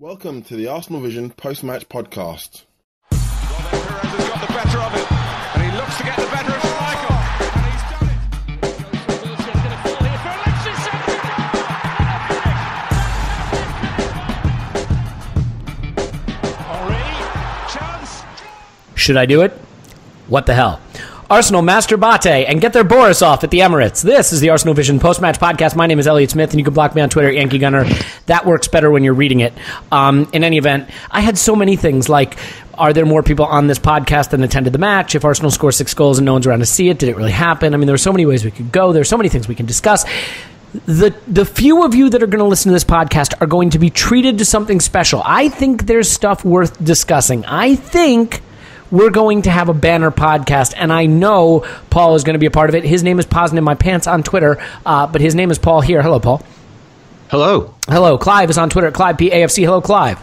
Welcome to the Arsenal Vision post-match podcast. Well, then Perez has got the better of it, and he looks to get the better of Schmeichel, and he's done it. Wilshere's going to fall here for Alexis. Henry, chance. Should I do it? What the hell? Arsenal master BATE and get their Borisov at the Emirates. This is the Arsenal Vision post-match podcast. My name is Elliot Smith, and you can block me on Twitter, Yankee Gunner. That works better when you're reading it. In any event, I had so many things like, are there more people on this podcast than attended the match? If Arsenal scores 6 goals and no one's around to see it, did it really happen? I mean, there are so many ways we could go. There's so many things we can discuss. The few of you that are going to listen to this podcast are going to be treated to something special. I think there's stuff worth discussing. I think we're going to have a banner podcast, and I know Paul is going to be a part of it. His name is Pausing in My Pants on Twitter, but his name is Paul here. Hello, Paul. Hello. Hello. Clive is on Twitter at Clive PAFC. Hello, Clive.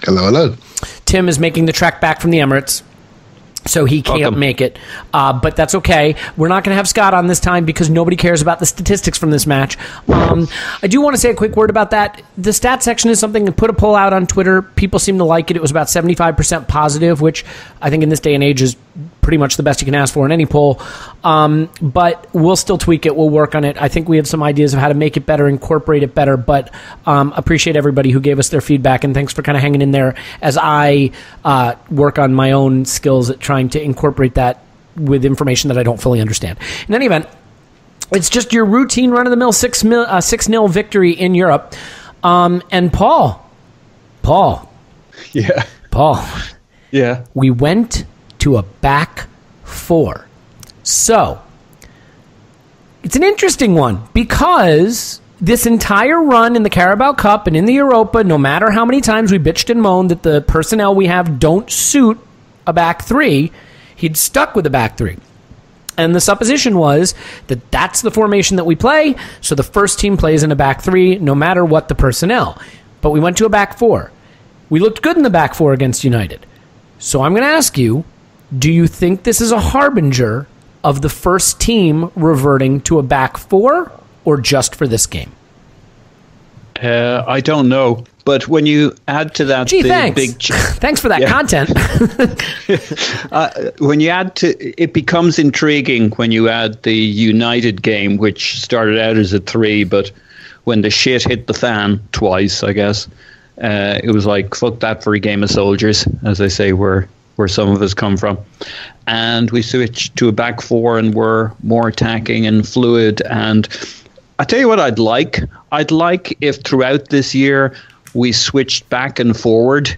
Hello. Tim is making the trek back from the Emirates, so he can't make it. But that's okay. We're not going to have Scott on this time because nobody cares about the statistics from this match. I do want to say a quick word about that. The stat section is something, put a poll out on Twitter. People seem to like it. It was about 75% positive, which I think in this day and age is pretty much the best you can ask for in any poll. But we'll still tweak it. We'll work on it. I think we have some ideas of how to make it better, incorporate it better, but appreciate everybody who gave us their feedback, and thanks for kind of hanging in there as I work on my own skills at trying to incorporate that with information that I don't fully understand. In any event, it's just your routine run-of-the-mill 6-0 victory in Europe. And Paul. Yeah. Paul. Yeah. We went to a back four. So, it's an interesting one because this entire run in the Carabao Cup and in the Europa, no matter how many times we bitched and moaned that the personnel we have don't suit a back three, he'd stuck with a back three. And the supposition was that that's the formation that we play, so the first team plays in a back three no matter what the personnel. But we went to a back four. We looked good in the back four against United. So I'm going to ask you, do you think this is a harbinger of the first team reverting to a back four, or just for this game? I don't know. But when you add to that thanks for that content. When you add to it, becomes intriguing when you add the United game, which started out as a 3, but when the shit hit the fan twice, I guess, it was like, fuck that for a game of soldiers, as they say, where some of us come from. And we switched to a back four and were more attacking and fluid. And I tell you what I'd like. I'd like if throughout this year we switched back and forward,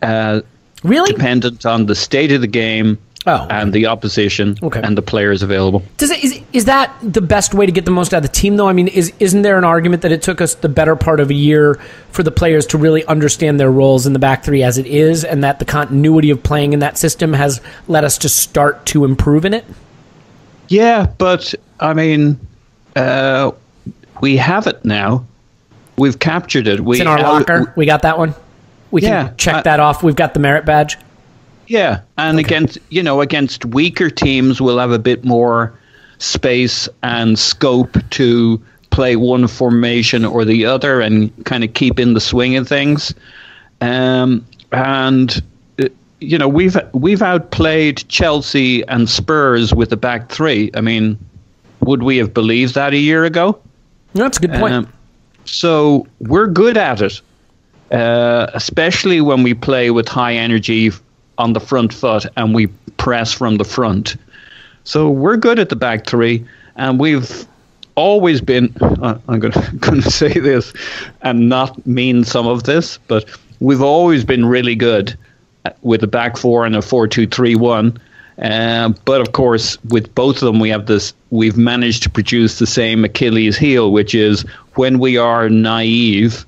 really dependent on the state of the game and the opposition and the players available. Is that the best way to get the most out of the team, though? I mean, isn't there an argument that it took us the better part of a year for the players to really understand their roles in the back three as it is, and that the continuity of playing in that system has led us to start to improve in it? Yeah, but, I mean, we have it now. We've captured it. It's in our locker. We got that one. We can check that off. We've got the merit badge. Yeah, and against weaker teams, we'll have a bit more space and scope to play one formation or the other and kind of keep in the swing of things. We've outplayed Chelsea and Spurs with the back three. I mean, would we have believed that a year ago? No, that's a good point. So we're good at it, especially when we play with high energy on the front foot and we press from the front. So we're good at the back three, and we've always been, I'm going to say this and not mean some of this, but we've always been really good with a back four and a 4-2-3-1. But of course, with both of them, we've managed to produce the same Achilles heel, which is when we are naive,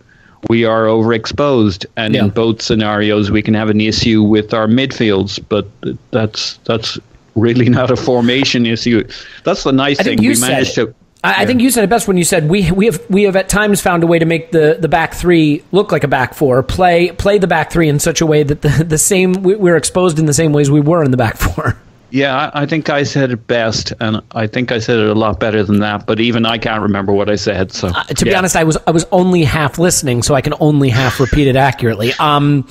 we are overexposed, and in both scenarios we can have an issue with our midfields, but that's really not a formation issue. That's the nice thing. We managed to. I think you said it best when you said we have at times found a way to make the back three look like a back four, play the back three in such a way that the same we're exposed in the same ways we were in the back four. Yeah, I think I said it best, and I think I said it a lot better than that. But even I can't remember what I said. So, to be honest, I was only half listening, so I can only half repeat it accurately. Well,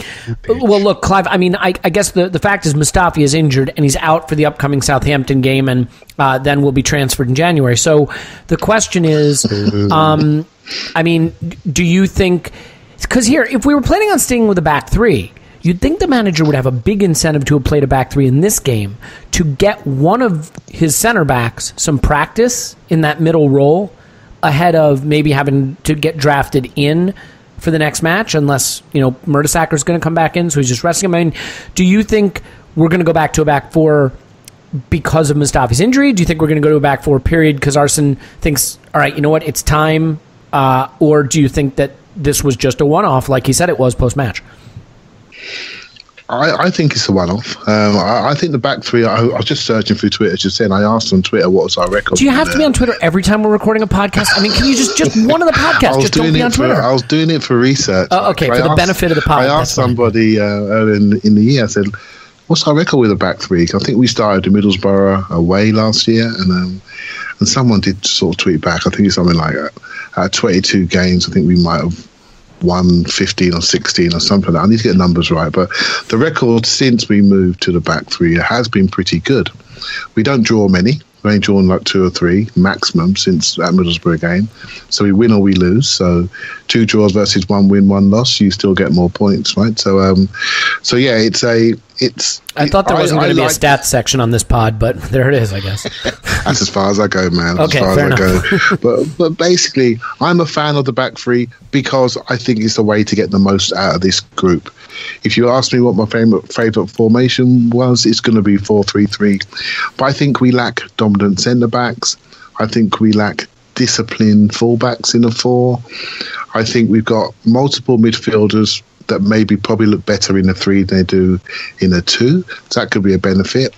look, Clive. I mean, I guess the fact is Mustafi is injured and he's out for the upcoming Southampton game, and then will be transferred in January. So the question is, I mean, do you think? Because here, if we were planning on staying with a back three, you'd think the manager would have a big incentive to have played a back three in this game to get one of his center backs some practice in that middle role ahead of maybe having to get drafted in for the next match, unless, Mertesacker is going to come back in, so he's just resting him. I mean, do you think we're going to go back to a back four because of Mustafi's injury? Do you think we're going to go to a back four, period, because Arsene thinks, all right, you know what, it's time? Or do you think that this was just a one-off, like he said it was post-match? I think it's a one-off. I think the back three, I was just searching through Twitter just then. I asked on Twitter what was our record. Do you have to be on Twitter every time we're recording a podcast? I mean, can you just one of the podcasts, just don't be on Twitter? I was doing it for research. Oh, okay, for the benefit of the podcast. I asked somebody earlier in the year, I said, what's our record with the back three? I think we started in Middlesbrough away last year, and someone did sort of tweet back. I think it's something like 22 games. I think we might have won 15 or 16 or something like that. I need to get the numbers right, but the record since we moved to the back three has been pretty good. We don't draw many. We only drawn like 2 or 3 maximum since that Middlesbrough game. So we win or we lose. So 2 draws versus 1 win, 1 loss, you still get more points, right? So yeah, I thought there wasn't going to be a stats section on this pod, but there it is, I guess. That's as far as I go, man. Okay, as far fair as enough. I go. But basically, I'm a fan of the back three because I think it's the way to get the most out of this group. If you ask me what my favourite formation was, it's going to be 4-3-3. But I think we lack dominant centre backs. I think we lack disciplined fullbacks in a 4. I think we've got multiple midfielders that maybe probably look better in a 3 than they do in a 2. So that could be a benefit.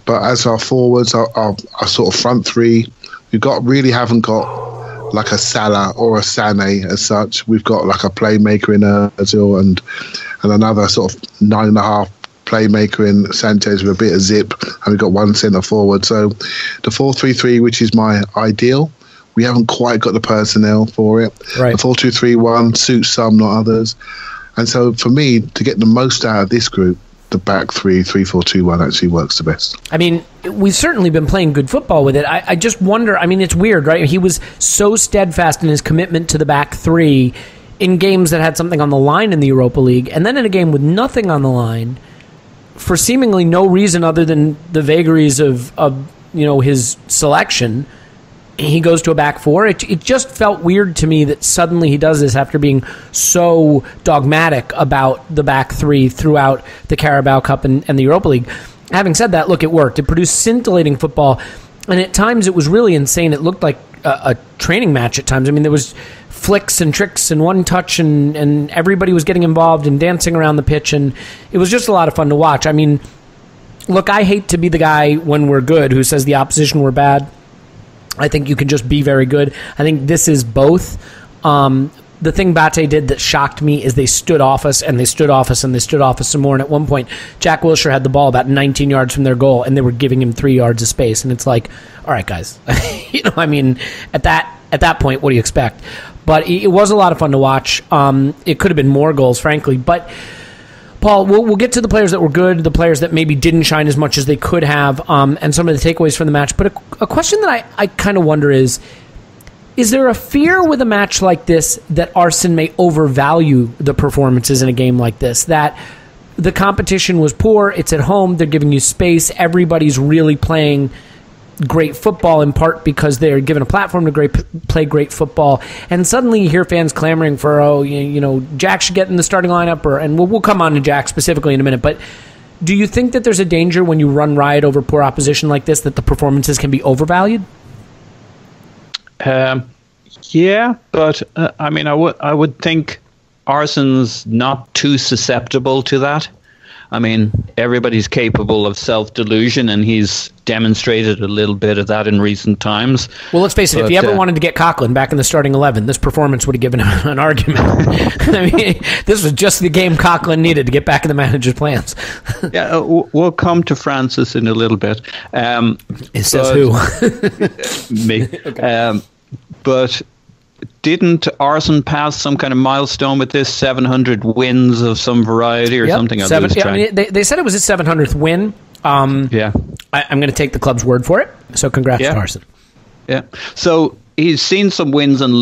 But as our forwards, our sort of front 3, we haven't got like a Salah or a Sané as such. We've got like a playmaker in Ozil and another sort of 9.5 playmaker in Sanchez with a bit of zip, and we've got 1 centre forward. So the 4-3-3, which is my ideal, we haven't quite got the personnel for it. Right. The 4-2-3-1 suits some, not others. And so for me, to get the most out of this group, the back 3-4-2-1 actually works the best. I mean, we've certainly been playing good football with it. I just wonder, I mean, it's weird, right? He was so steadfast in his commitment to the back 3 in games that had something on the line in the Europa League, and then in a game with nothing on the line, for seemingly no reason other than the vagaries of his selection, he goes to a back 4. It just felt weird to me that suddenly he does this after being so dogmatic about the back 3 throughout the Carabao Cup and the Europa League. Having said that, look, it worked. It produced scintillating football, and at times it was really insane. It looked like a training match at times. I mean, there was flicks and tricks and one touch, and everybody was getting involved and dancing around the pitch, and it was just a lot of fun to watch. I mean, look, I hate to be the guy when we're good who says the opposition were bad. I think you can just be very good. I think this is both. The thing BATE did that shocked me is they stood off us, and they stood off us, and they stood off us some more. And at one point, Jack Wilshere had the ball about 19 yards from their goal, and they were giving him 3 yards of space. And it's like, all right, guys. I mean, at that point, what do you expect? But it was a lot of fun to watch. It could have been more goals, frankly. But Paul, we'll get to the players that were good, the players that maybe didn't shine as much as they could have, and some of the takeaways from the match. But a question that I kind of wonder is there a fear with a match like this that Arsene may overvalue the performances in a game like this, that the competition was poor, it's at home, they're giving you space, everybody's really playing great football in part because they're given a platform to play great football, and suddenly you hear fans clamoring for Jack should get in the starting lineup, and we'll come on to Jack specifically in a minute. But do you think that there's a danger when you run riot over poor opposition like this that the performances can be overvalued? Yeah, but I mean, I would think Arsene's not too susceptible to that. I mean, everybody's capable of self-delusion, and he's demonstrated a little bit of that in recent times. Well, let's face it, if he ever wanted to get Coughlin back in the starting 11, this performance would have given him an argument. I mean, this was just the game Coughlin needed to get back in the manager's plans. Yeah, we'll come to Francis in a little bit. It says who? Me. Okay. But didn't Arsenal pass some kind of milestone with this 700 wins of some variety or something? I mean, they said it was his 700th win. I'm going to take the club's word for it. So congrats to Arsenal. Yeah. So he's seen some wins and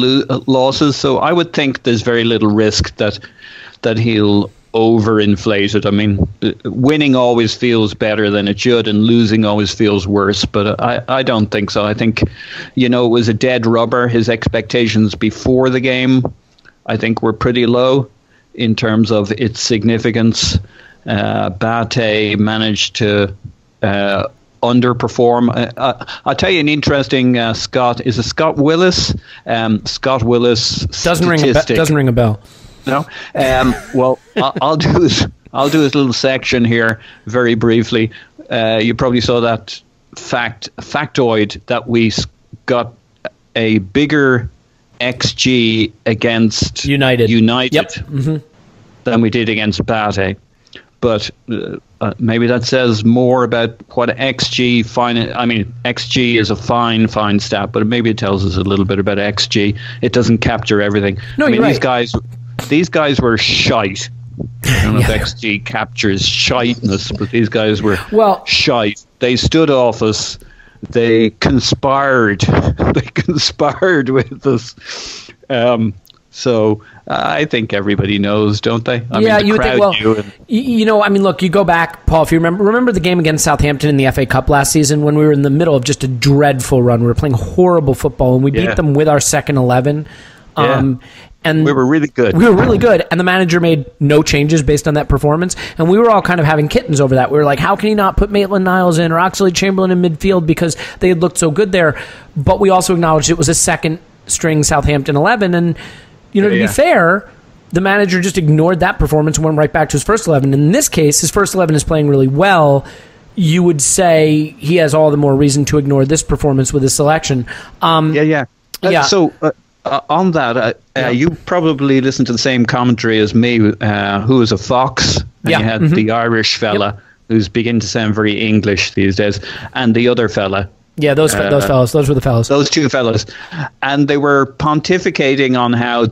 losses. So I would think there's very little risk that he'll overinflate it. I mean, winning always feels better than it should, and losing always feels worse. But I don't think so. I think, it was a dead rubber. His expectations before the game, I think, were pretty low in terms of its significance. BATE managed to underperform. I'll tell you an interesting Scott Willis. Scott Willis doesn't ring a bell. No. Well, I'll do his little section here very briefly. You probably saw that factoid that we got a bigger XG against United than we did against BATE. But maybe that says more about what XG XG is a fine stat, but maybe it tells us a little bit about XG. It doesn't capture everything. No, you're right. These guys were shite. I don't know if XG captures shiteness, but these guys were shite. They stood off us. They conspired. With us. So I think everybody knows, don't they? You would think. Look, you go back, Paul. If you remember the game against Southampton in the FA Cup last season, when we were in the middle of just a dreadful run. We were playing horrible football, and we beat them with our second 11. And we were really good. And the manager made no changes based on that performance. And we were all kind of having kittens over that. We were like, how can he not put Maitland-Niles in or Oxlade-Chamberlain in midfield because they had looked so good there? But we also acknowledged it was a second-string Southampton 11. And, to be fair, the manager just ignored that performance and went right back to his first 11. In this case, his first 11 is playing really well. You would say he has all the more reason to ignore this performance with his selection. So... on that, you probably listened to the same commentary as me, who is a Fox. And you had the Irish fella, who's beginning to sound very English these days, and the other fella. Yeah, those fellas. Those were the fellas. Those two fellas. And they were pontificating on how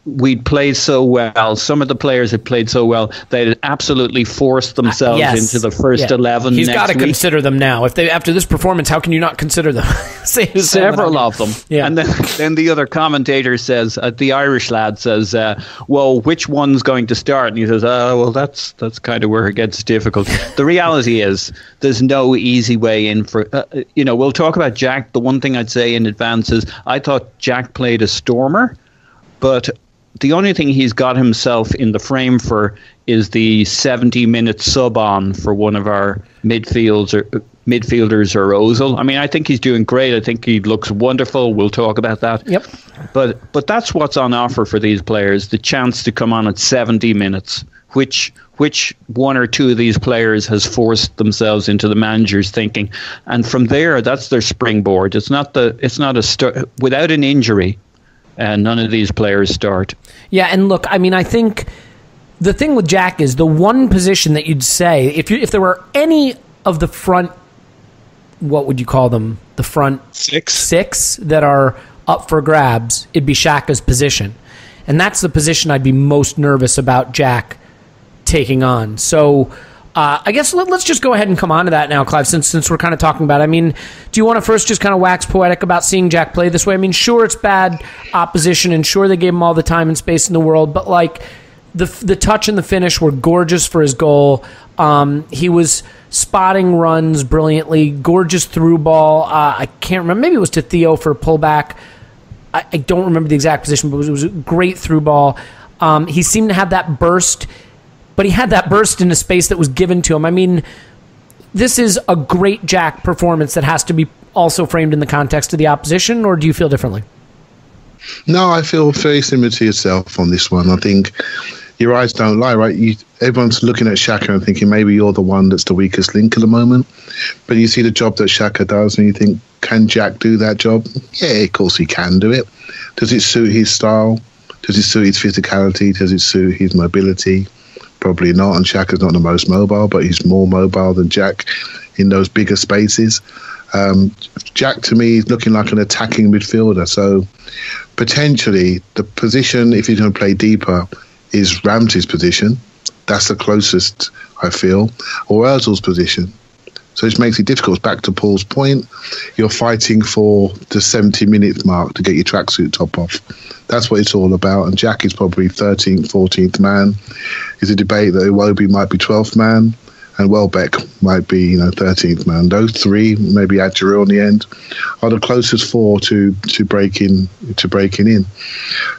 we'd played so well. Some of the players had played so well. They had absolutely forced themselves into the first 11. He's got to consider them now. After this performance, how can you not consider them? Several of them. Yeah. And then the other commentator says, the Irish lad says, well, which one's going to start? And he says, that's kind of where it gets difficult. The reality is there's no easy way in for, we'll talk about Jack. The one thing I'd say in advance is I thought Jack played a stormer, but the only thing he's got himself in the frame for is the 70-minute sub-on for one of our midfielders or Ozil. I mean, I think he's doing great. I think he looks wonderful. We'll talk about that. Yep. But that's what's on offer for these players, the chance to come on at 70 minutes, which one or two of these players has forced themselves into the manager's thinking. And from there, that's their springboard. It's not without an injury. And none of these players start. Yeah, and look, I think the thing with Jack is the one position that you'd say, if there were any of the front, what would you call them? The front six that are up for grabs, it'd be Xhaka's position. And that's the position I'd be most nervous about Jack taking on. So I guess let's just go ahead and come on to that now, Clive, since we're kind of talking about it. I mean, do you want to first just kind of wax poetic about seeing Jack play this way? I mean, sure, it's bad opposition, and sure, they gave him all the time and space in the world, but like the touch and the finish were gorgeous for his goal. He was spotting runs brilliantly, gorgeous through ball. I can't remember. Maybe it was to Theo for a pullback. I don't remember the exact position, but it was a great through ball. He seemed to have that burst. But he had that burst in a space that was given to him. I mean, this is a great Jack performance that has to be also framed in the context of the opposition, or do you feel differently? No, I feel very similar to yourself on this one. I think your eyes don't lie, right? Everyone's looking at Xhaka and thinking maybe you're the one that's the weakest link at the moment. But you see the job that Xhaka does and you think, can Jack do that job? Yeah, of course he can do it. Does it suit his style? Does it suit his physicality? Does it suit his mobility? Probably not. And Xhaka's not the most mobile, but he's more mobile than Jack in those bigger spaces. Jack, to me, is looking like an attacking midfielder. So potentially the position, if he's going to play deeper, is Ramsey's position. That's the closest, I feel, or Ozil's position. So it makes it difficult. Back to Paul's point, you're fighting for the 70-minute mark to get your tracksuit top off. That's what it's all about. And Jack is probably 13th, 14th man. There's a debate that Iwobi might be 12th man and Welbeck might be 13th man. Those three, maybe add Giroud on the end, are the closest four to breaking in.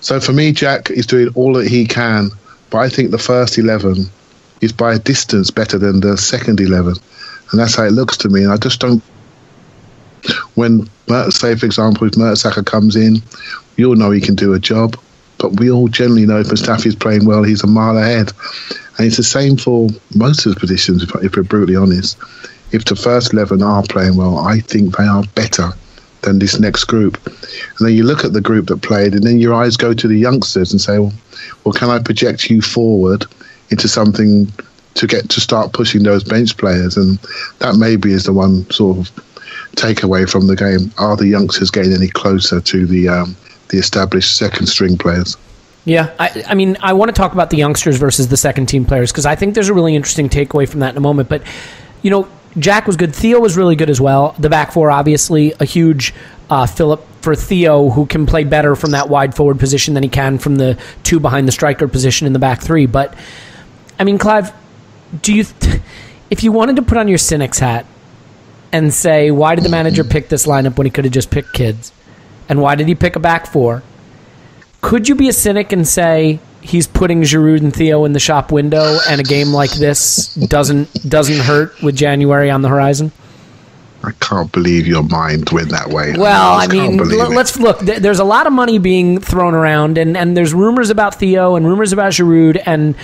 So for me, Jack is doing all that he can, but I think the first 11 is by a distance better than the second 11. And that's how it looks to me. And I just don't... When, say, for example, if Mertesacker comes in, we all know he can do a job. But we all generally know if Mustafi's playing well, he's a mile ahead. And it's the same for most of the positions, if we're brutally honest. If the first 11 are playing well, I think they are better than this next group. And then you look at the group that played, and then your eyes go to the youngsters and say, well, can I project you forward into something to start pushing those bench players? And that maybe is the one sort of takeaway from the game. Are the youngsters getting any closer to the established second string players? Yeah, I mean, I want to talk about the youngsters versus the second team players because I think there's a really interesting takeaway from that in a moment. But, Jack was good. Theo was really good as well. The back four, obviously, a huge fillip for Theo, who can play better from that wide forward position than he can from the two behind the striker position in the back three. But, I mean, Clive, if you wanted to put on your cynic's hat and say, why did the manager pick this lineup when he could have just picked kids? And why did he pick a back four? Could you be a cynic and say he's putting Giroud and Theo in the shop window and a game like this doesn't hurt with January on the horizon? I can't believe your mind went that way. Well, I mean, let's look. There's a lot of money being thrown around, and there's rumors about Theo and rumors about Giroud. And,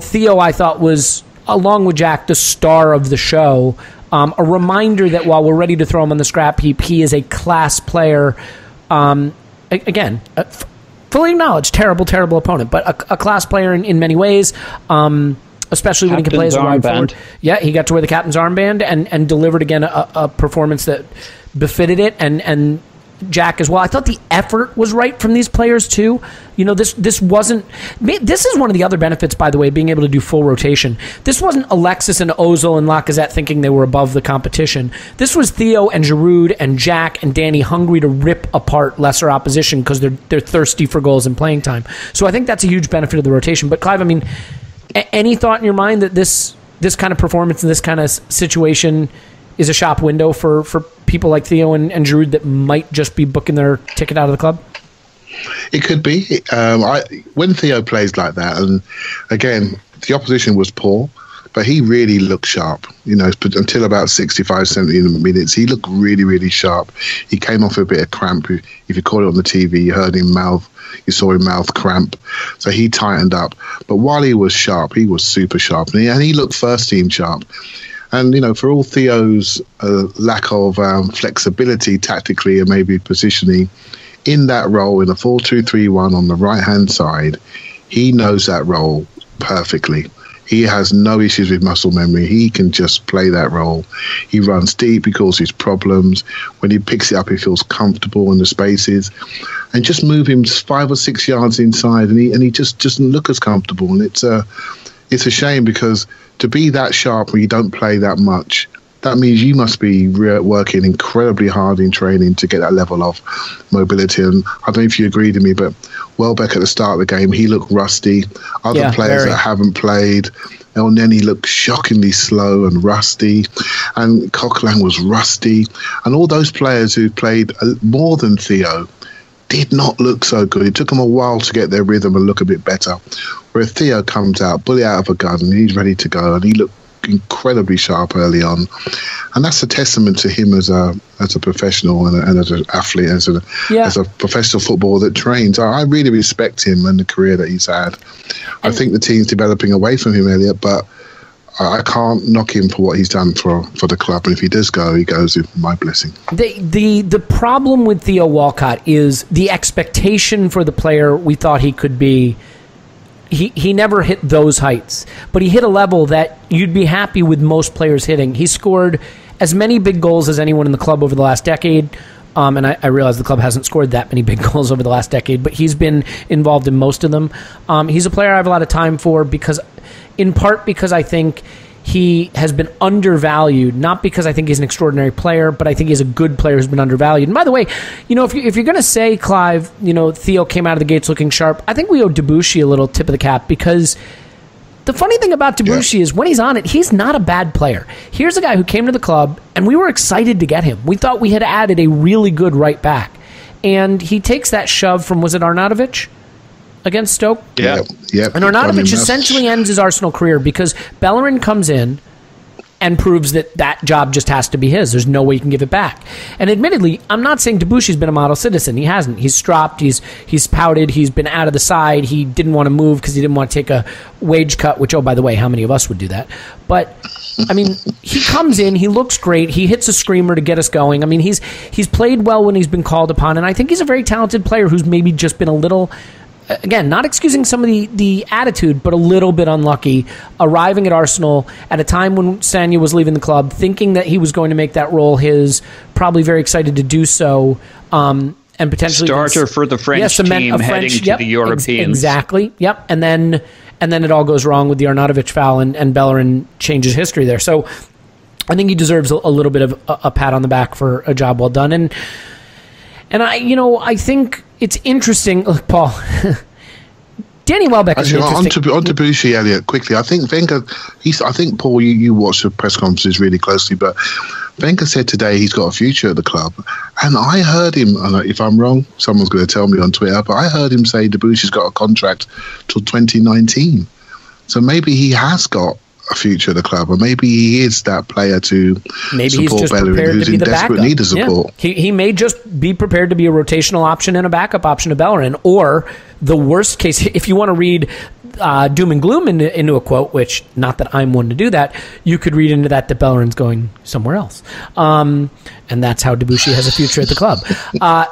Theo, I thought, was, along with Jack, the star of the show. A reminder that while we're ready to throw him on the scrap heap, he is a class player. Again, fully acknowledged, terrible opponent, but a class player in many ways, especially when he can play as a wide forward. Yeah, he got to wear the captain's armband and delivered again a performance that befitted it, and Jack as well. I thought the effort was right from these players too. This wasn't. This is one of the other benefits, by the way, being able to do full rotation. This wasn't Alexis and Ozil and Lacazette thinking they were above the competition. This was Theo and Giroud and Jack and Danny hungry to rip apart lesser opposition because they're thirsty for goals and playing time. So I think that's a huge benefit of the rotation. But Clive, I mean, any thought in your mind that this kind of performance and this kind of situation is a shop window for people like Theo and Giroud that might just be booking their ticket out of the club? It could be. When Theo plays like that, and again, the opposition was poor, but he really looked sharp. Until about 65, 70 minutes, he looked really, really sharp. He came off a bit of cramp. If you caught it on the TV, you heard him you saw him mouth cramp. So he tightened up. But while he was sharp, he was super sharp. And he looked first team sharp. And, for all Theo's lack of flexibility tactically and maybe positioning, in that role, in a 4-2-3-1 on the right-hand side, he knows that role perfectly. He has no issues with muscle memory. He can just play that role. He runs deep. He causes problems. When he picks it up, he feels comfortable in the spaces. And just move him 5 or 6 yards inside, and he just doesn't look as comfortable. And it's a shame because to be that sharp when you don't play that much, that means you must be working incredibly hard in training to get that level of mobility. And I don't know if you agree with me, but Welbeck at the start of the game, he looked rusty. Other players that haven't played, El Neni looked shockingly slow and rusty. And Coquelin was rusty. And all those players who played more than Theo did not look so good. It took them a while to get their rhythm and look a bit better. Where Theo comes out, bullet out of a gun, and he's ready to go, and he looked incredibly sharp early on, and that's a testament to him as a professional and as an athlete, as a professional footballer that trains. I really respect him and the career that he's had. I think the team's developing away from him, Elliot, but I can't knock him for what he's done for the club. And if he does go, he goes with my blessing. The problem with Theo Walcott is the expectation for the player we thought he could be. He never hit those heights, but he hit a level that you'd be happy with most players hitting. He scored as many big goals as anyone in the club over the last decade, and I realize the club hasn't scored that many big goals over the last decade, but he's been involved in most of them. He's a player I have a lot of time for, in part because I think he has been undervalued, not because I think he's an extraordinary player, but I think he's a good player who's been undervalued. And by the way, if you're going to say, Clive, Theo came out of the gates looking sharp, I think we owe Debussy a little tip of the cap, because the funny thing about Debussy is when he's on it, he's not a bad player. Here's a guy who came to the club, and we were excited to get him. We thought we had added a really good right back. And he takes that shove from, was it Arnautovic? Against Stoke? Yeah. And Arnautovic essentially ends his Arsenal career because Bellerin comes in and proves that job just has to be his. There's no way you can give it back. And admittedly, I'm not saying Debussy's been a model citizen. He hasn't. He's stropped. He's pouted. He's been out of the side. He didn't want to move because he didn't want to take a wage cut, which, oh, by the way, how many of us would do that? But, I mean, he comes in. He looks great. He hits a screamer to get us going. I mean, he's played well when he's been called upon, and I think he's a very talented player who's maybe just been a little... Again, not excusing some of the attitude, but a little bit unlucky, arriving at Arsenal at a time when Sanya was leaving the club, thinking that he was going to make that role his, probably very excited to do so, and potentially... Starter for the French team heading to the Europeans. Exactly, yep. And then it all goes wrong with the Arnautovic foul, and Bellerin changes history there. So I think he deserves a little bit of a pat on the back for a job well done. And I think it's interesting. Look, Paul, Danny Welbeck is interesting. On to Debussy, Elliot, quickly. I think Wenger, I think, Paul, you watched the press conferences really closely, but Wenger said today he's got a future at the club. And I heard him, and if I'm wrong, someone's going to tell me on Twitter, but I heard him say Debussy's got a contract till 2019. So maybe he has got a future at the club, or maybe he is that player to support Bellerin, who's in desperate need of support. Yeah. He may just be prepared to be a rotational option and a backup option to Bellerin, or the worst case, if you want to read doom and gloom into a quote, which, not that I'm one to do that, you could read into that Bellerin's going somewhere else. And that's how Debussy has a future at the club.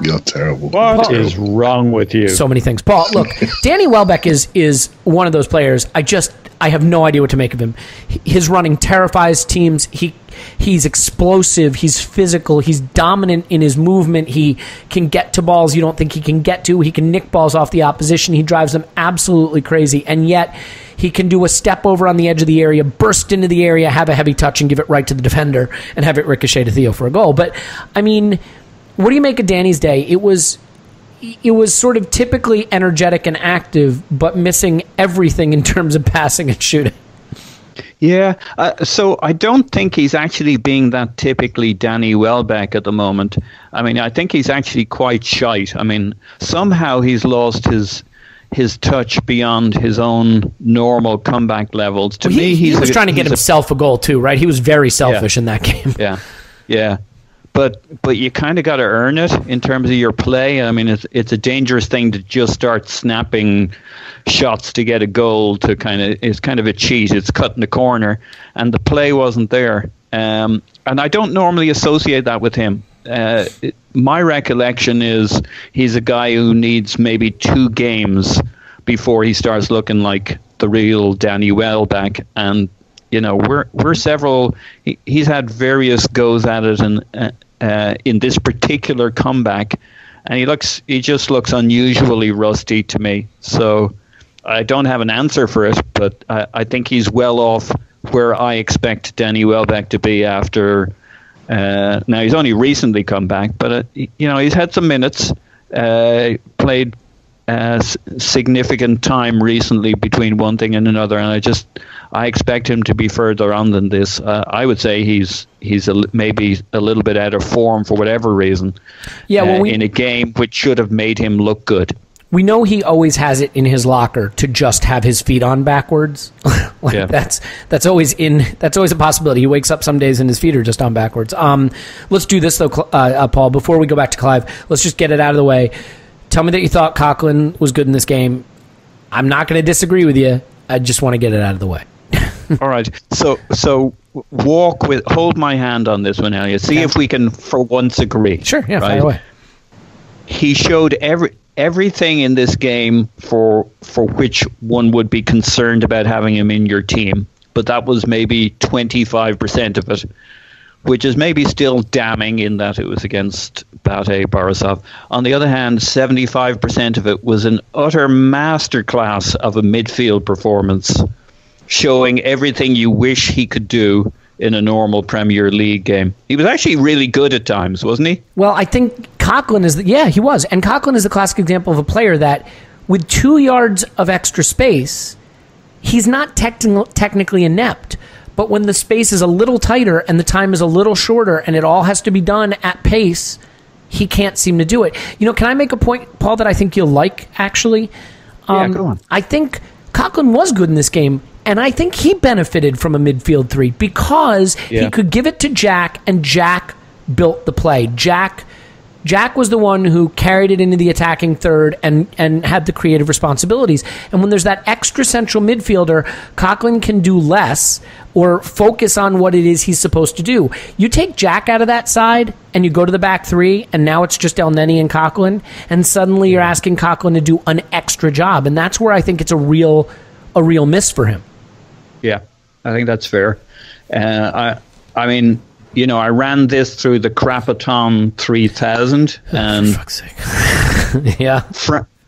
You're terrible. What is wrong with you? So many things. Paul, look, Danny Welbeck is one of those players. I have no idea what to make of him. His running terrifies teams. He's explosive. He's physical. He's dominant in his movement. He can get to balls you don't think he can get to. He can nick balls off the opposition. He drives them absolutely crazy. And yet, he can do a step over on the edge of the area, burst into the area, have a heavy touch, and give it right to the defender, and have it ricochet to Theo for a goal. But, I mean, what do you make of Danny's day? It was sort of typically energetic and active, but missing everything in terms of passing and shooting. Yeah, so I don't think he's actually being that typically Danny Welbeck at the moment. I mean, I think he's actually quite shite. I mean, somehow he's lost his touch beyond his own normal comeback levels. To me, he was trying to get himself a goal too, right? He was very selfish in that game. Yeah. But you kind of got to earn it in terms of your play. I mean, it's a dangerous thing to just start snapping shots to get a goal. It's kind of a cheat. It's cutting the corner, and the play wasn't there. And I don't normally associate that with him. My recollection is he's a guy who needs maybe 2 games before he starts looking like the real Danny Welbeck. And we're several. He's had various goes at it, and in this particular comeback, and he just looks unusually rusty to me. So I don't have an answer for it, but I think he's well off where I expect Danny Welbeck to be after. Now he's only recently come back, but he's had some minutes, played significant time recently between one thing and another, and I expect him to be further on than this. I would say he's maybe a little bit out of form for whatever reason. Yeah, in a game which should have made him look good. we know he always has it in his locker to just have his feet on backwards. That's always a possibility. He wakes up some days and his feet are just on backwards. Let's do this though, Paul. Before we go back to Clive, let's just get it out of the way. Tell me that you thought Coughlin was good in this game. I'm not going to disagree with you. I just want to get it out of the way. All right. So hold my hand on this one, Elliot. See if we can for once agree. Sure. Yeah. Fire away. He showed everything in this game for which one would be concerned about having him in your team, but that was maybe 25% of it, which is maybe still damning in that it was against BATE Borisov. On the other hand, 75% of it was an utter masterclass of a midfield performance, showing everything you wish he could do in a normal Premier League game. He was actually really good at times, wasn't he? Well, I think Coughlin is... he was. And Coughlin is the classic example of a player that, with 2 yards of extra space, he's not technically inept. But when the space is a little tighter and the time is a little shorter and it all has to be done at pace, he can't seem to do it. Can I make a point, Paul, that I think you'll like, actually? Yeah, go on. I think Coughlin was good in this game. And I think he benefited from a midfield three because he could give it to Jack, and Jack built the play. Jack was the one who carried it into the attacking third and had the creative responsibilities. And when there's that extra central midfielder, Coughlin can do less or focus on what it is he's supposed to do. You take Jack out of that side and you go to the back three, and now it's just El Neni and Coughlin, and suddenly you're asking Coughlin to do an extra job. And that's where I think it's a real miss for him. Yeah, I think that's fair. I mean, I ran this through the Crapathon 3000, and for fuck's sake. Yeah.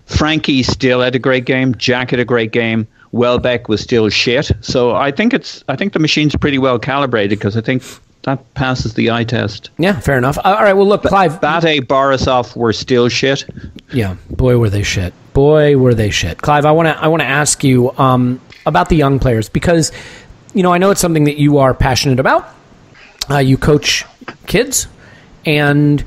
Frankie still had a great game. Jack had a great game. Welbeck was still shit. So I think the machine's pretty well calibrated, because I think that passes the eye test. Yeah, fair enough. All right, well, look, Clive. BATE Borisov were still shit. Yeah, boy, were they shit. Clive, I want to ask you about the young players, because I know it's something that you are passionate about. You coach kids, and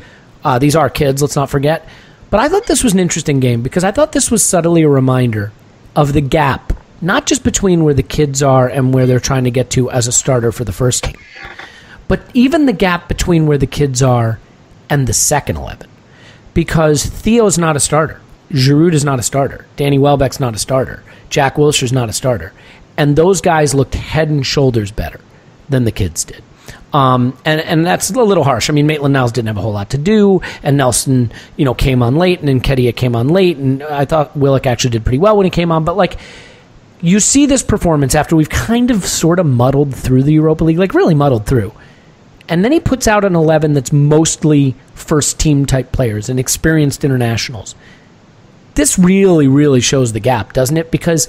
these are kids, let's not forget. But I thought this was an interesting game, because I thought this was subtly a reminder of the gap, not just between where the kids are and where they're trying to get to as a starter for the first team, but even the gap between where the kids are and the second 11. Because Theo's not a starter. Giroud is not a starter. Danny Welbeck's not a starter. Jack Wilshere's not a starter. And those guys looked head and shoulders better than the kids did. And that's a little harsh. I mean, Maitland-Niles didn't have a whole lot to do, and Nelson, came on late, and Nketiah came on late, and I thought Willock actually did pretty well when he came on. But, you see this performance after we've kind of sort of muddled through the Europa League, really muddled through. And then he puts out an 11 that's mostly first-team type players and experienced internationals. This really, really shows the gap, doesn't it? Because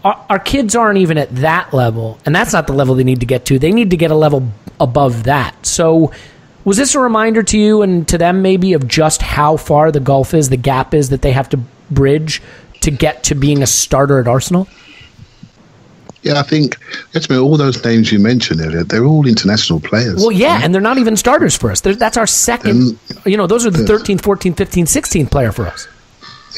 our kids aren't even at that level, and that's not the level they need to get to. They need to get a level above that. So was this a reminder to you and to them maybe of just how far the gulf is, the gap is that they have to bridge to get to being a starter at Arsenal? Yeah, I think all those names you mentioned earlier, they're all international players. Well, yeah, right? And they're not even starters for us. That's our second, those are the 13th, 14th, 15th, 16th player for us.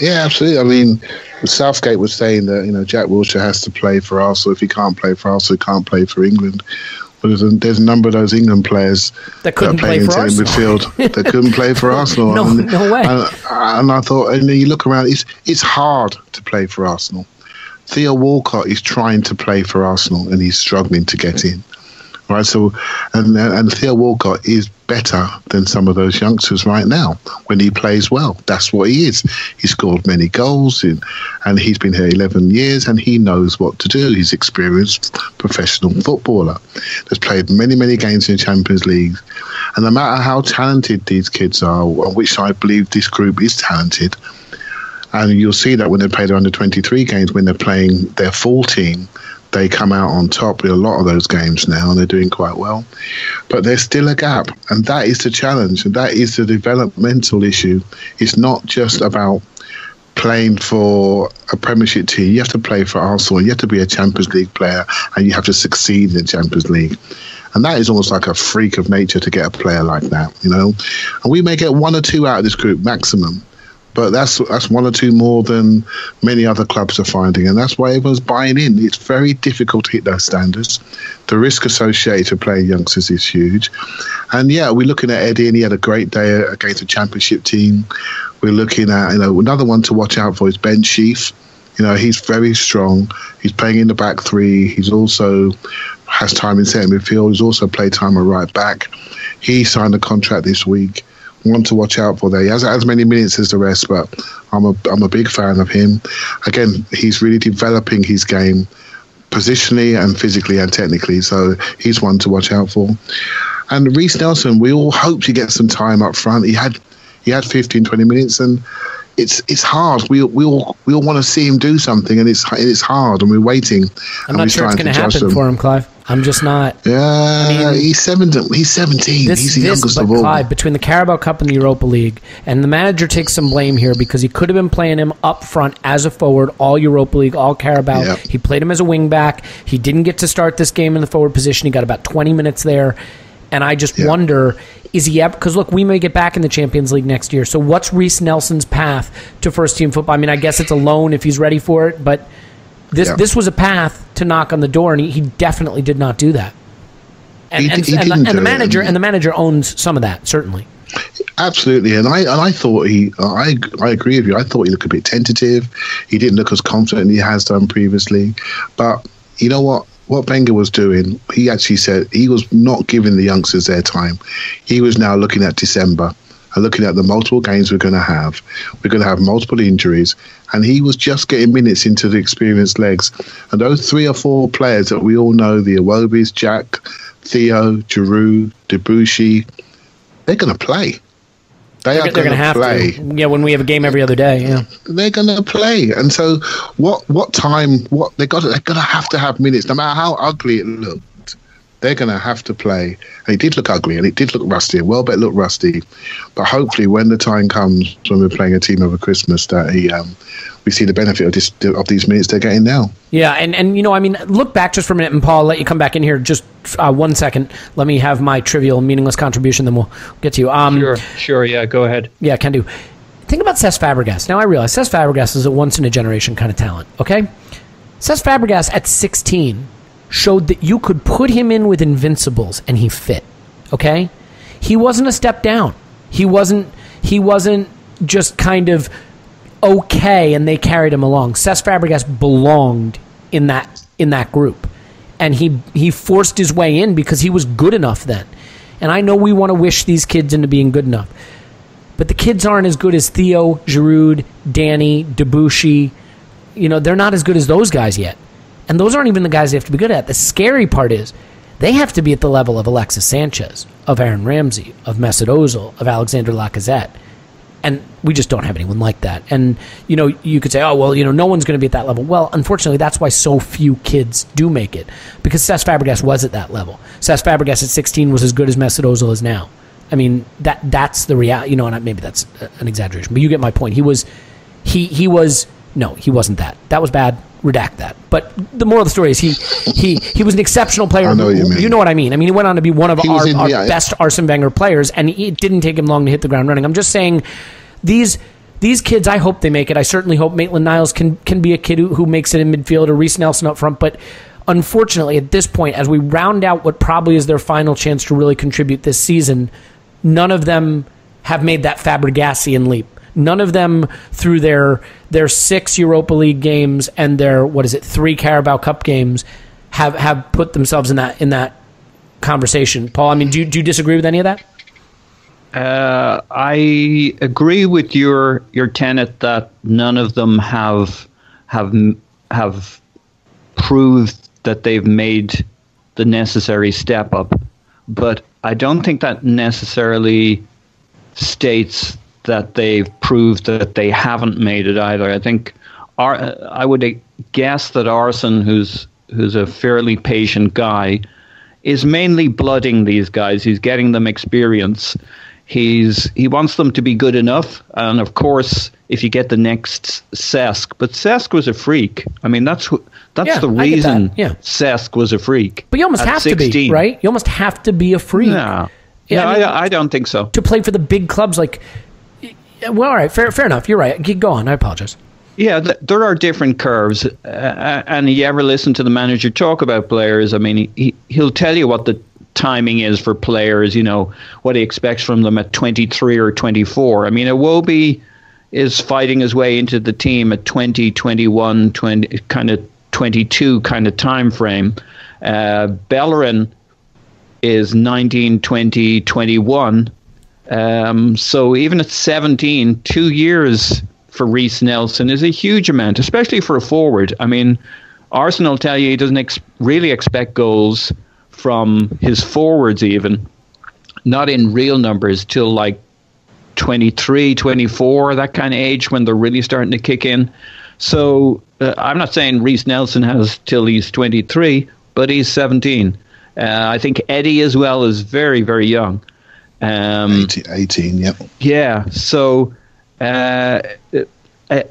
Yeah, absolutely. I mean, Southgate was saying that, Jack Wilshere has to play for Arsenal. If he can't play for Arsenal, he can't play for England. Well, there's a number of those England players that couldn't play for Arsenal. Midfield that couldn't play for Arsenal. No way. And I thought, and you look around, it's hard to play for Arsenal. Theo Walcott is trying to play for Arsenal, and he's struggling to get in. Right, so and Theo Walcott is better than some of those youngsters right now when he plays well. That's what he is. He scored many goals, and he's been here 11 years, and he knows what to do. He's experienced professional footballer. Has played many, many games in the Champions League, and no matter how talented these kids are, which I believe this group is talented, and you'll see that when they play their under-23 games, when they're playing their full team, they come out on top in a lot of those games now, and they're doing quite well. But there's still a gap, and that is the challenge, and that is the developmental issue. It's not just about playing for a Premiership team. You have to play for Arsenal, you have to be a Champions League player, and you have to succeed in the Champions League. And that is almost like a freak of nature to get a player like that, And we may get one or two out of this group maximum. But that's one or two more than many other clubs are finding, and that's why everyone's buying in. It's very difficult to hit those standards. The risk associated with playing youngsters is huge. And yeah, we're looking at Eddie, and he had a great day against a championship team. We're looking at, another one to watch out for is Ben Sheaf. He's very strong. He's playing in the back three. He's also has time in centre midfield. He's also played time at right back. He signed a contract this week. One to watch out for there. He hasn't as many minutes as the rest, but I'm a big fan of him. Again, he's really developing his game positionally and physically and technically, so he's one to watch out for. And Reece Nelson, we all hoped he gets some time up front. He had 15, 20 minutes, and it's hard. We all want to see him do something, and it's hard, and we're waiting. I'm not sure it's going to happen for him, Clive. I'm just not. Yeah, he's 17. He's the youngest of all. Clive, between the Carabao Cup and the Europa League, and the manager takes some blame here because he could have been playing him up front as a forward, all Europa League, all Carabao. Yep. He played him as a wing back. He didn't get to start this game in the forward position. He got about 20 minutes there. And I just wonder, is he ever... Because, look, we may get back in the Champions League next year. So what's Reece Nelson's path to first-team football? I mean, I guess it's a loan if he's ready for it. But this was a path to knock on the door, and he definitely did not do that. And the manager owns some of that, certainly. Absolutely, and I thought I agree with you. I thought he looked a bit tentative. He didn't look as confident he has done previously. But you know what? What Wenger was doing, he actually said he was not giving the youngsters their time. He was now looking at December and looking at the multiple games we're going to have. We're going to have multiple injuries. And he was just getting minutes into the experienced legs. And those 3 or 4 players that we all know, the Iwobis, Jack, Theo, Giroud, Debussy, they're going to play. They're going to have play. To. Yeah, when we have a game every other day. Yeah, they're going to play. And so, what time? What they're going to have minutes, no matter how ugly it looked. They're going to have to play. And it did look ugly, and it did look rusty. And Welbeck looked rusty, but hopefully, when the time comes when we're playing a team over Christmas, that we see the benefit of these minutes they're getting now. Yeah, and look back just for a minute, and Paul, I'll let you come back in here just 1 second. Let me have my trivial, meaningless contribution, then we'll get to you. Sure, yeah, go ahead. Yeah, can do. Think about Cesc Fabregas. Now, I realize Cesc Fabregas is a once-in-a-generation kind of talent, okay? Cesc Fabregas at 16 showed that you could put him in with Invincibles, and he fit, okay? He wasn't a step down. He wasn't just kind of okay, and they carried him along. Cesc Fabregas belonged in that group, and he forced his way in because he was good enough then. And I know we want to wish these kids into being good enough, but the kids aren't as good as Theo, Giroud, Danny, Debussy. They're not as good as those guys yet, and those aren't even the guys they have to be good at. The scary part is they have to be at the level of Alexis Sanchez, of Aaron Ramsey, of Mesut Ozil, of Alexander Lacazette. And we just don't have anyone like that. And, you could say, oh, well, no one's going to be at that level. Well, unfortunately, that's why so few kids do make it. Because Cesc Fabregas was at that level. Cesc Fabregas at 16 was as good as Mesut Ozil is now. I mean, that's the reality. And maybe that's an exaggeration, but you get my point. He wasn't that. That was bad. Redact that. But the moral of the story is he was an exceptional player. I know what you mean. You know what I mean. I mean, he went on to be one of our best Arsene Wenger players, and it didn't take him long to hit the ground running. I'm just saying, these kids, I hope they make it. I certainly hope Maitland-Niles can be a kid who makes it in midfield, or Reece Nelson up front. But unfortunately, at this point, as we round out what probably is their final chance to really contribute this season, none of them have made that Fabregasian leap. None of them, through their 6 Europa League games and their 3 Carabao Cup games, have put themselves in that conversation. Paul, I mean, do you disagree with any of that? I agree with your tenet that none of them have proved that they've made the necessary step up, but I don't think that necessarily states that they've proved that they haven't made it either. I think I would guess that Arsene, who's a fairly patient guy, is mainly blooding these guys. He's getting them experience. He wants them to be good enough, and of course, if you get the next Cesc, but Cesc was a freak. I mean, that's the reason Cesc was a freak. But you almost have 16. To be, right? You almost have to be a freak. No, I don't think so. To play for the big clubs, Well, all right, fair enough. You're right. Go on. I apologize. Yeah, there are different curves, and you ever listen to the manager talk about players? I mean, he'll tell you what the timing is for players, what he expects from them at 23 or 24. I mean, Iwobi is fighting his way into the team at 20, 21, 20, kind of 22 kind of time frame. Bellerin is 19, 20, 21. So even at 17, 2 years for Reiss Nelson is a huge amount, especially for a forward. I mean, Arsenal tell you he doesn't really expect goals from his forwards even, not in real numbers, till like 23, 24, that kind of age when they're really starting to kick in. So I'm not saying Reiss Nelson has till he's 23, but he's 17. I think Eddie as well is very, very young. 18, yeah. Yeah, so a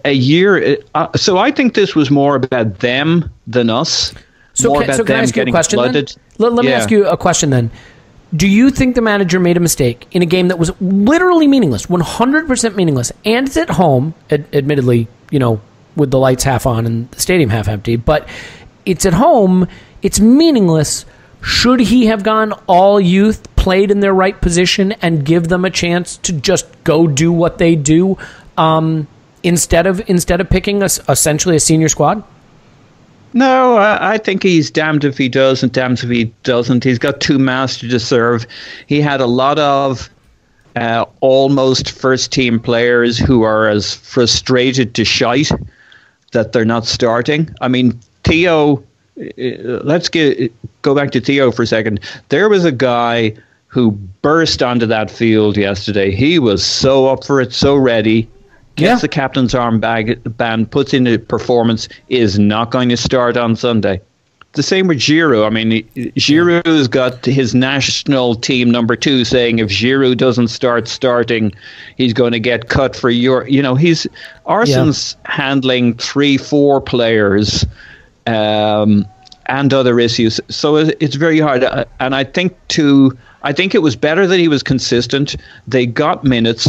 year. So I think this was more about them than us. So can I ask you a question then? Let me ask you a question then. Do you think the manager made a mistake in a game that was literally meaningless, 100% meaningless, and it's at home, admittedly, with the lights half on and the stadium half empty, but it's at home, it's meaningless. Should he have gone all youth, played in their right position, and give them a chance to just go do what they do instead of picking essentially a senior squad? No, I think he's damned if he does and damned if he doesn't. He's got two masters to serve. He had a lot of almost first-team players who are as frustrated to shite that they're not starting. I mean, Theo, let's go back to Theo for a second. There was a guy who burst onto that field yesterday. He was so up for it, so ready. Gets the captain's armband, puts in a performance, is not going to start on Sunday. The same with Giroud. I mean, Giroud's got his national team number 2 saying if Giroud doesn't start starting, he's going to get cut for Arsenal's handling 3-4 players and other issues. So it's very hard. And I think it was better that he was consistent. They got minutes,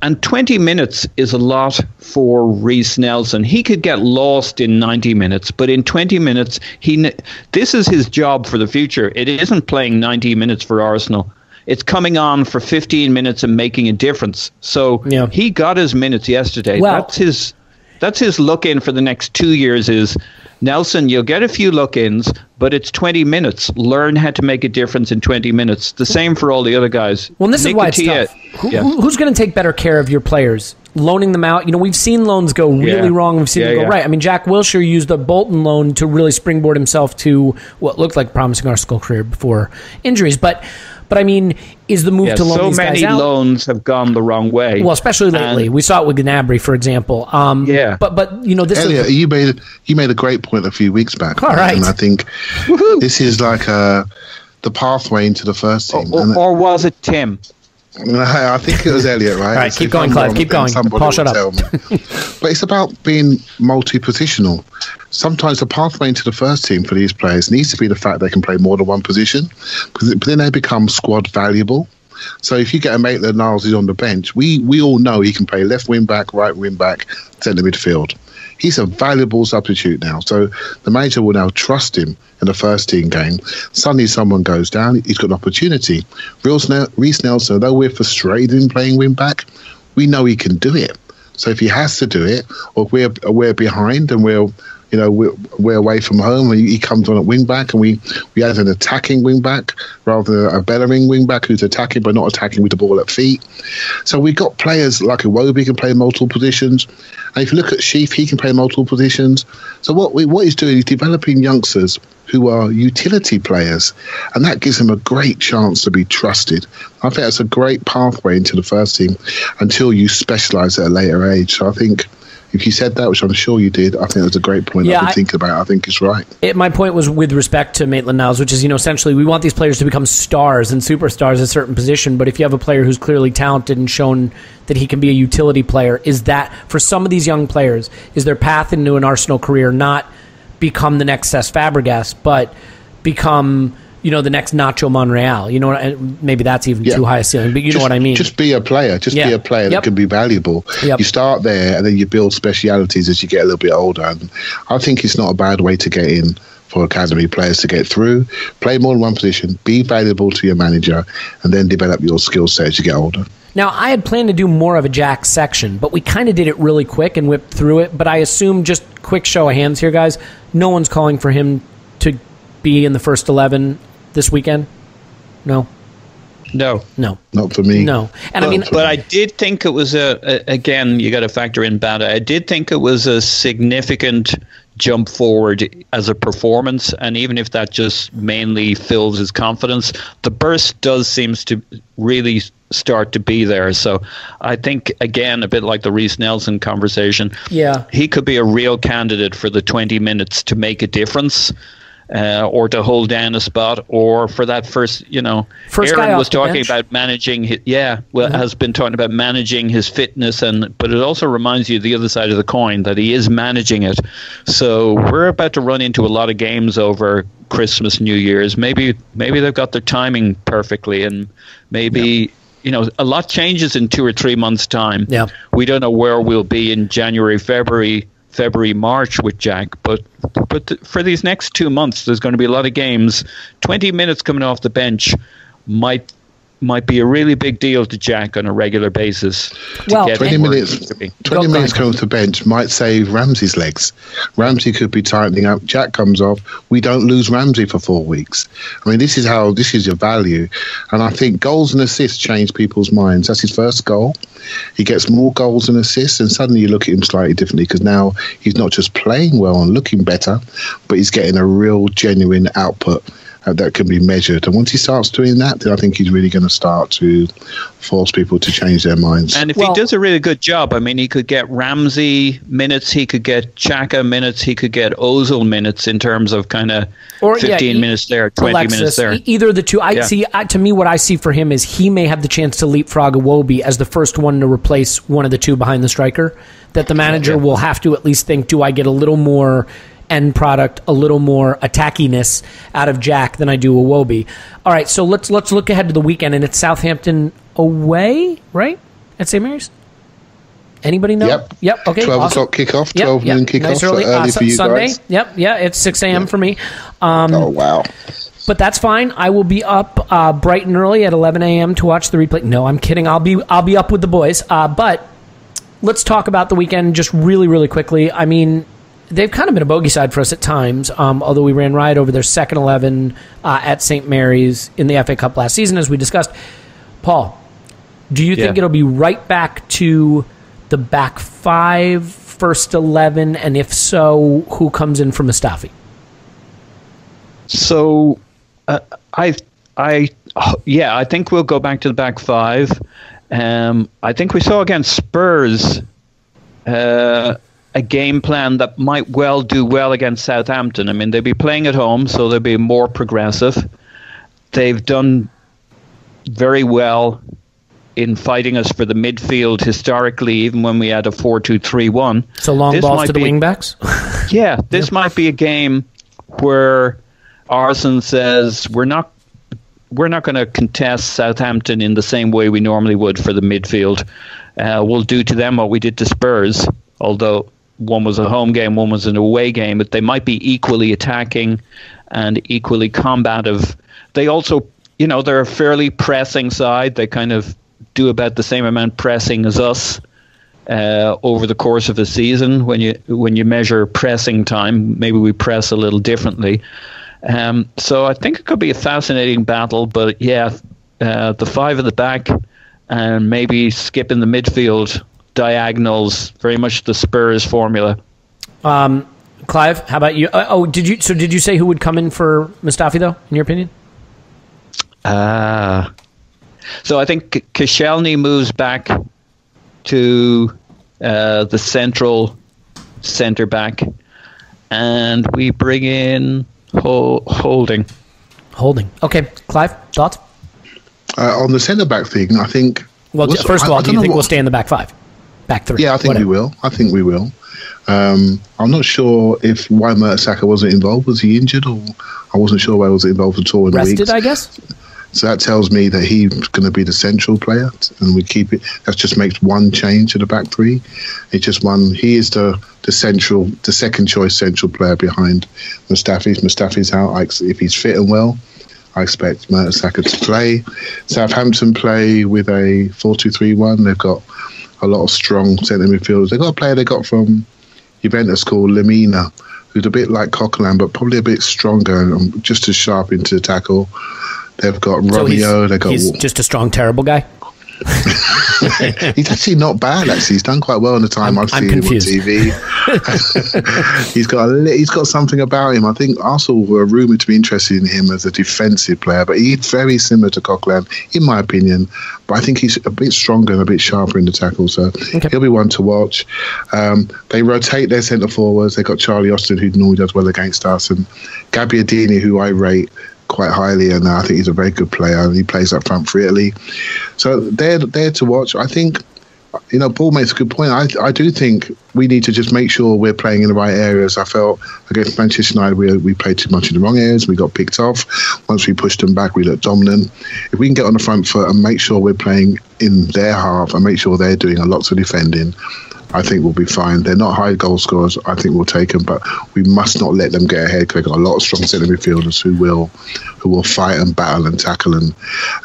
and 20 minutes is a lot for Reiss Nelson. He could get lost in 90 minutes, but in 20 minutes, this is his job for the future. It isn't playing 90 minutes for Arsenal. It's coming on for 15 minutes and making a difference. So he got his minutes yesterday. Well, that's his look-in for the next 2 years is, Nelson, you'll get a few look-ins, but it's 20 minutes. Learn how to make a difference in 20 minutes. The same for all the other guys. Well, this is why it's tough. Who's going to take better care of your players? Loaning them out? We've seen loans go really wrong. We've seen them go right. I mean, Jack Wilshere used the Bolton loan to really springboard himself to what looked like a promising Arsenal career before injuries. But I mean, is the move to loan these guys out? So many loans have gone the wrong way. Well, especially lately. We saw it with Gnabry, for example. But this Elliot, you made a great point a few weeks back. All right. And I think this is like the pathway into the first team. Or was it Tim? I think it was Elliot, right? All right, keep going, Clive. Keep going. Paul, shut up. But it's about being multi-positional. Sometimes the pathway into the first team for these players needs to be the fact they can play more than one position, but then they become squad valuable. So if you get a Maitland-Niles who's on the bench, we all know he can play left wing back, right wing back, centre midfield. He's a valuable substitute now. So the manager will now trust him in the first team game. Suddenly someone goes down, he's got an opportunity. Reiss Nelson, though we're frustrated in playing wing back, we know he can do it. So if he has to do it, or we're behind and we're away from home, and he comes on at wing back, and we have an attacking wing back rather than a Bellerin wing back who's attacking but not attacking with the ball at feet. So we've got players like Iwobi can play multiple positions, and if you look at Sheaf, he can play multiple positions. So what he's doing is developing youngsters who are utility players, and that gives them a great chance to be trusted. I think that's a great pathway into the first team until you specialise at a later age. So I think if you said that, which I'm sure you did, I think it was a great point I've been thinking about. I think it's right. My point was with respect to Maitland-Niles, which is, essentially we want these players to become stars and superstars at a certain position, but if you have a player who's clearly talented and shown that he can be a utility player, is that, for some of these young players, is their path into an Arsenal career not become the next Cesc Fabregas, but become the next Nacho Monreal. You know what? Maybe that's even too high a ceiling, but you know what I mean. Just be a player. Be a player that can be valuable. Yep. You start there, and then you build specialities as you get a little bit older. And I think it's not a bad way to get in for academy players to get through, play more than one position, be valuable to your manager, and then develop your skill set as you get older. Now, I had planned to do more of a Jack section, but we kind of did it really quick and whipped through it. But I assume, just quick show of hands here, guys, no one's calling for him to be in the first 11 this weekend? No? No. Not for me. No. And but I did think it was again, you got to factor in BATE. I did think it was a significant jump forward as a performance, and even if that just mainly fills his confidence, the burst does seems to really start to be there. So I think, again, a bit like the Reece Nelson conversation, he could be a real candidate for the 20 minutes to make a difference. Or to hold down a spot, or for that first Aaron was talking about managing has been talking about managing his fitness, but it also reminds you the other side of the coin, that he is managing it. So we're about to run into a lot of games over Christmas, New Year's. Maybe they've got their timing perfectly, and maybe a lot changes in 2 or 3 months' time. Yeah. We don't know where we'll be in January, February, March with Jack, but for these next 2 months, there's going to be a lot of games. 20 minutes coming off the bench might be a really big deal to Jack on a regular basis. Well, 20 minutes coming off the bench might save Ramsey's legs. Ramsey could be tightening up. Jack comes off. We don't lose Ramsey for 4 weeks. I mean, this is your value. And I think goals and assists change people's minds. That's his first goal. He gets more goals and assists, and suddenly you look at him slightly differently, because now he's not just playing well and looking better, but he's getting a real genuine output that can be measured. And once he starts doing that, then I think he's really going to start to force people to change their minds. And if he does a really good job, I mean, he could get Ramsey minutes, he could get Xhaka minutes, he could get Ozil minutes in terms of kind of 15 minutes there, 20 minutes there. Either of the two. To me, what I see for him is he may have the chance to leapfrog Iwobi as the first one to replace one of the two behind the striker, that the manager will have to at least think, do I get a little more end product, a little more attackiness out of Jack than I do Iwobi. All right, so let's look ahead to the weekend, and it's Southampton away, right? At St. Mary's? Anybody know? Yep. Okay. 12 o'clock kickoff, 12 noon kickoff. Nice early for you Sunday. Guys. Yep. Yeah, it's 6 a.m. for me. Oh, wow. But that's fine. I will be up bright and early at 11 a.m. to watch the replay. No, I'm kidding. I'll be up with the boys. But let's talk about the weekend just really, really quickly. I mean, they've kind of been a bogey side for us at times, although we ran riot over their second 11 at St. Mary's in the FA Cup last season, as we discussed. Paul, do you think it'll be right back to the back five, first 11, and if so, who comes in for Mustafi? So, I think we'll go back to the back five. I think we saw against Spurs a game plan that might well do well against Southampton. I mean, they'll be playing at home, so they'll be more progressive. They've done very well in fighting us for the midfield historically, even when we had a 4-2-3-1. So long balls to the wing-backs? This might be a game where Arsene says, we're not going to contest Southampton in the same way we normally would for the midfield. We'll do to them what we did to Spurs, although one was a home game, one was an away game, but they might be equally attacking and equally combative. They also, they're a fairly pressing side. They kind of do about the same amount pressing as us over the course of a season. When you measure pressing time, maybe we press a little differently. So I think it could be a fascinating battle, but the five at the back and maybe skipping the midfield diagonals, very much the Spurs formula. Clive, how about you? Did you say who would come in for Mustafi, though, in your opinion? So I think Koscielny moves back to the central centre back, and we bring in Holding. Okay, Clive, thoughts? On the centre back thing, I think. Well, first of all, do you think we'll stay in the back five, back three? Yeah, I think we will. I'm not sure if why Mertesacker wasn't involved. Was he injured, or I wasn't sure why he was involved at all in the week. Rested, I guess. So that tells me that he's going to be the central player, and we keep it. That just makes one change to the back three. It's just one. He is the second choice central player behind Mustafi. Mustafi's out. If he's fit and well, I expect Mertesacker to play. Southampton play with a 4-2-3-1. They've got a lot of strong centre midfielders. They've got a player they got from Juventus called Lemina, who's a bit like Coquelin, but probably a bit stronger and just as sharp into the tackle. They've got Romeo. He's just a strong, terrible guy. He's actually not bad. Actually, he's done quite well in the time I've seen confused. him on TV. he's got something about him. I think Arsenal were rumoured to be interested in him as a defensive player, but he's very similar to Coquelin, in my opinion. But I think he's a bit stronger and a bit sharper in the tackle, so he'll be one to watch. They rotate their centre forwards. They've got Charlie Austin, who normally does well against us, and Gabbiadini, who I rate quite highly, and I think he's a very good player, and he plays up front for Italy. So they're to watch. I think, Paul makes a good point. I do think we need to just make sure we're playing in the right areas. I felt against Manchester United we played too much in the wrong areas. We got picked off. Once we pushed them back, we looked dominant. If we can get on the front foot and make sure we're playing in their half and make sure they're doing a lot of defending, I think we'll be fine. They're not high goal scorers. I think we'll take them, but we must not let them get ahead because they've got a lot of strong centre midfielders who will fight and battle and tackle, and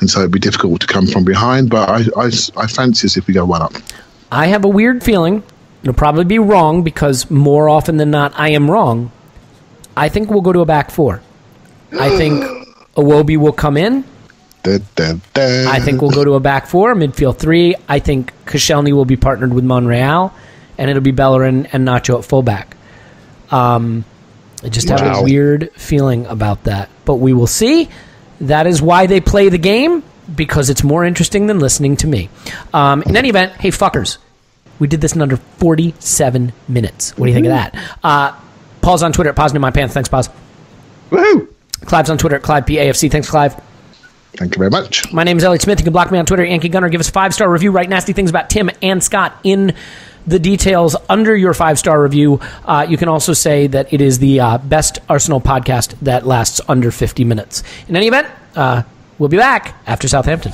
so it'd be difficult to come from behind. But I fancy us if we go one up. I have a weird feeling. It'll probably be wrong because more often than not, I am wrong. I think we'll go to a back four. I think Iwobi will come in. I think we'll go to a back four, midfield three. I think Koscielny will be partnered with Monreal, and it'll be Bellerin and Nacho at fullback. I just have a weird feeling about that. But we will see. That is why they play the game, because it's more interesting than listening to me. In any event, hey, fuckers. We did this in under 47 minutes. What do you think of that? Paul's on Twitter at Positive My Pants. Thanks, Paz. Woohoo! Clive's on Twitter at ClivePAFC. Thanks, Clive. Thank you very much. My name is Elliot Smith. You can block me on Twitter, Yankee Gunner. Give us a 5-star review. Write nasty things about Tim and Scott in the details under your 5-star review. You can also say that it is the best Arsenal podcast that lasts under 50 minutes. In any event, we'll be back after Southampton.